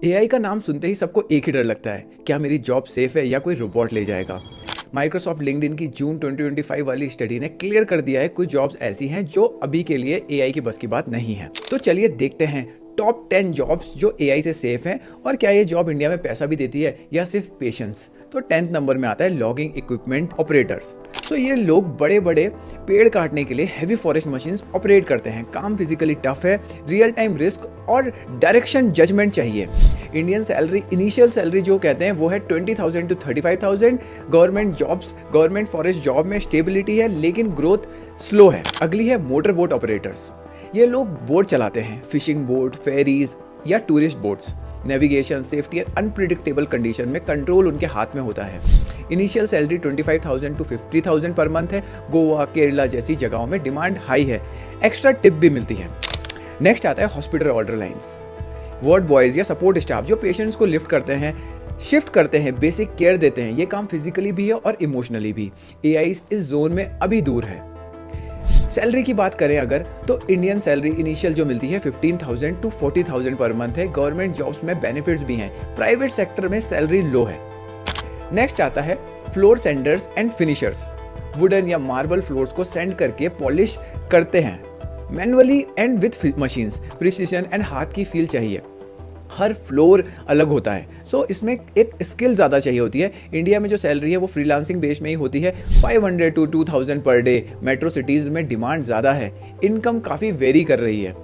AI का नाम सुनते ही सबको एक ही डर लगता है, क्या मेरी जॉब सेफ है या कोई रोबोट ले जाएगा। माइक्रोसॉफ्ट लिंक्डइन की जून 2025 वाली स्टडी ने क्लियर कर दिया है कुछ जॉब्स ऐसी हैं जो अभी के लिए एआई की बस की बात नहीं है। तो चलिए देखते हैं टॉप 10 जॉब्स जो एआई से सेफ हैं और क्या ये जॉब इंडिया में पैसा भी देती है या सिर्फ पेशेंस। तो 10th नंबर में आता है लॉगिंग इक्विपमेंट ऑपरेटर्स। तो ये लोग बड़े बड़े पेड़ काटने के लिए हैवी फॉरेस्ट मशीन्स ऑपरेट करते हैं। काम फिजिकली टफ है, रियल टाइम रिस्क और डायरेक्शन जजमेंट चाहिए। इंडियन सैलरी, इनिशियल सैलरी जो कहते हैं वो है 20,000 to 35,000। गवर्नमेंट फॉरेस्ट जॉब में स्टेबिलिटी है लेकिन ग्रोथ स्लो है। अगली है मोटर बोट ऑपरेटर्स। ये लोग बोट चलाते हैं, फिशिंग बोट, फेरीज या टूरिस्ट बोट्स। नेविगेशन, सेफ्टी और अनप्रिडिक्टेबल कंडीशन में कंट्रोल उनके हाथ में होता है। Initial salary 25,000 to 50,000 per month है। गोवा, केरला जैसी जगहों में डिमांड हाई है, एक्स्ट्रा टिप भी मिलती है। नेक्स्ट आता है hospital order lines. Ward boys या सपोर्ट स्टाफ जो पेशेंट्स को शिफ्ट करते हैं, बेसिक केयर देते हैं। ये काम फिजिकली भी है और इमोशनली भी। एआई इस जोन में अभी दूर है। सैलरी की बात करें अगर, तो इंडियन सैलरी इनिशियल जो मिलती है 15,000 to 40,000 पर मंथ है। गवर्नमेंट जॉब्स में बेनिफिट्स भी हैं, प्राइवेट सेक्टर में सैलरी लो है। नेक्स्ट आता है floor sanders and finishers. Wooden या मार्बल फ्लोर्स को सेंड करके पॉलिश करते हैं manually and with machines. Precision and हाथ की फील चाहिए। हर फ्लोर अलग होता है, सो इसमें एक स्किल ज़्यादा चाहिए होती है। इंडिया में जो सैलरी है वो फ्रीलांसिंग बेस में ही होती है, 500 to 2,000 per day. Metro cities में डिमांड ज़्यादा है, इनकम काफ़ी वेरी कर रही है।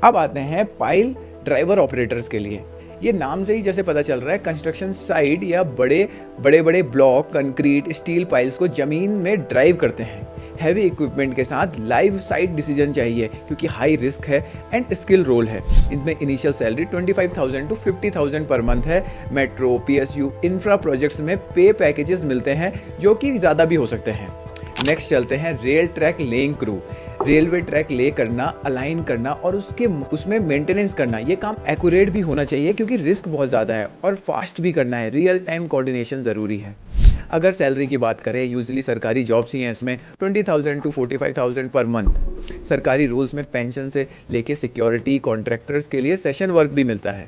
अब आते हैं पाइल ड्राइवर ऑपरेटर्स के लिए। ये नाम से ही जैसे पता चल रहा है, कंस्ट्रक्शन साइट या बड़े ब्लॉक, कंक्रीट, स्टील पाइल्स को ज़मीन में ड्राइव करते हैं। हैवी इक्विपमेंट के साथ लाइव साइट डिसीजन चाहिए क्योंकि हाई रिस्क है एंड स्किल रोल है। इनमें initial salary 25,000 to 50,000 per month है। मेट्रो, पीएसयू, इंफ्रा प्रोजेक्ट्स में पे पैकेजेस मिलते हैं जो कि ज़्यादा भी हो सकते हैं। नेक्स्ट चलते हैं rail track laying crew. Railway track ले करना, अलाइन करना और उसमें मेंटेनेंस करना। ये काम एक्यूरेट भी होना चाहिए क्योंकि रिस्क बहुत ज़्यादा है और फास्ट भी करना है। रियल टाइम कोऑर्डिनेशन ज़रूरी है। अगर सैलरी की बात करें, यूजुअली सरकारी जॉब्स ही हैं, इसमें 20,000 to 45,000 पर मंथ। सरकारी रूल्स में पेंशन से लेके सिक्योरिटी, कॉन्ट्रैक्टर्स के लिए सेशन वर्क भी मिलता है।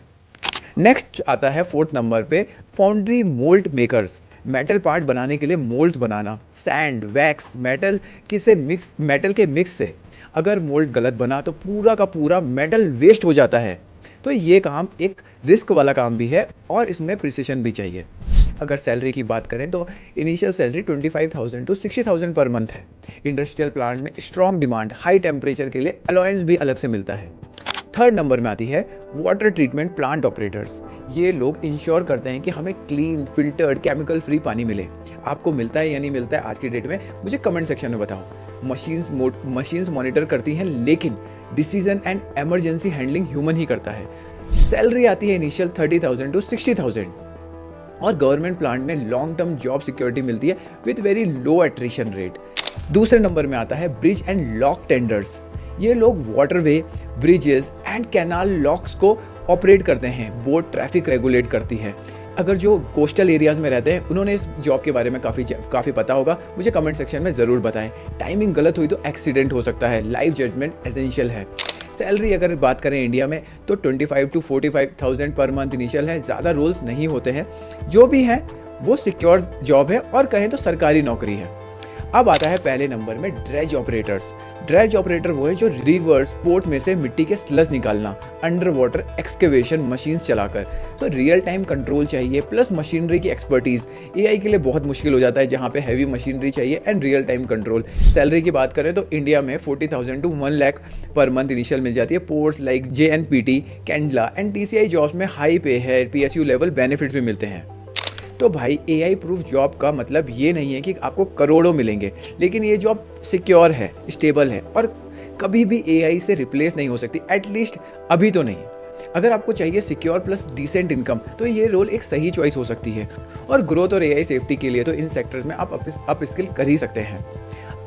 नेक्स्ट आता है 4th नंबर पे foundry mould makers. Metal part बनाने के लिए मोल्ड बनाना, सैंड, वैक्स, मेटल के मिक्स से अगर मोल्ड गलत बना तो पूरा का पूरा मेटल वेस्ट हो जाता है। तो ये काम एक रिस्क वाला काम भी है और इसमें प्रिसिशन भी चाहिए। अगर सैलरी की बात करें तो initial salary 25,000 to 60,000 per month है। इंडस्ट्रियल प्लांट में स्ट्रॉन्ग डिमांड, हाई टेम्परेचर के लिए अलाउंस भी अलग से मिलता है। 3rd नंबर में आती है वाटर ट्रीटमेंट प्लांट ऑपरेटर्स। ये लोग इंश्योर करते हैं कि हमें क्लीन, फिल्टर्ड, केमिकल फ्री पानी मिले। आपको मिलता है या नहीं मिलता है आज की डेट में, मुझे कमेंट सेक्शन में बताओ। मशीन्स मॉनिटर करती हैं लेकिन decision and emergency handling human ही करता है। सैलरी आती है इनिशियल 30,000 to 60,000 और गवर्नमेंट प्लांट में लॉन्ग टर्म जॉब सिक्योरिटी मिलती है with very low attrition rate. दूसरे नंबर में आता है ब्रिज एंड लॉक टेंडर्स। ये लोग waterway, bridges and canal locks को ऑपरेट करते हैं। बोट ट्रैफिक रेगुलेट करती है। अगर जो कोस्टल एरियाज़ में रहते हैं उन्होंने इस जॉब के बारे में काफ़ी पता होगा, मुझे कमेंट सेक्शन में ज़रूर बताएं। टाइमिंग गलत हुई तो एक्सीडेंट हो सकता है, लाइव जजमेंट एसेंशियल है। सैलरी अगर बात करें इंडिया में तो 25 to 45,000 पर मंथ इनिशियल है। ज़्यादा रोल्स नहीं होते हैं, जो भी हैं वो सिक्योर जॉब है और कहें तो सरकारी नौकरी है। अब आता है पहले नंबर में ड्रेज ऑपरेटर्स। ड्रेज ऑपरेटर वो है जो रिवर्स पोर्ट में से मिट्टी के स्लज निकालना, अंडर वाटर एक्सकेवेशन मशीन्स चलाकर। तो रियल टाइम कंट्रोल चाहिए प्लस मशीनरी की एक्सपर्टीज। एआई के लिए बहुत मुश्किल हो जाता है जहाँ पे हैवी मशीनरी चाहिए and real time control. Salary की बात करें तो इंडिया में 40,000 to 1 lakh per month initial मिल जाती है। Ports like JNPT, candela and TCI jobs में हाई पे है, PSU लेवल बेनिफिट्स भी मिलते हैं। तो भाई एआई प्रूफ जॉब का मतलब ये नहीं है कि आपको करोड़ों मिलेंगे, लेकिन ये जॉब सिक्योर है, स्टेबल है और कभी भी एआई से रिप्लेस नहीं हो सकती, एटलीस्ट अभी तो नहीं। अगर आपको चाहिए सिक्योर प्लस डिसेंट इनकम तो ये रोल एक सही चॉइस हो सकती है। और ग्रोथ और एआई सेफ्टी के लिए तो इन सेक्टर्स में आप अप स्किल कर ही सकते हैं।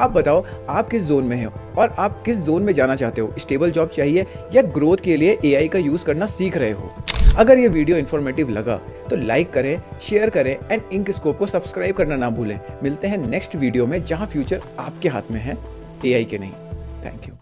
आप बताओ आप किस जोन में हो और आप किस जोन में जाना चाहते हो। स्टेबल जॉब चाहिए या ग्रोथ के लिए एआई का यूज़ करना सीख रहे हो। अगर ये वीडियो इन्फॉर्मेटिव लगा तो लाइक करें, शेयर करें एंड इंक स्कोप को सब्सक्राइब करना ना भूलें। मिलते हैं नेक्स्ट वीडियो में जहां फ्यूचर आपके हाथ में है, एआई के नहीं। Thank you.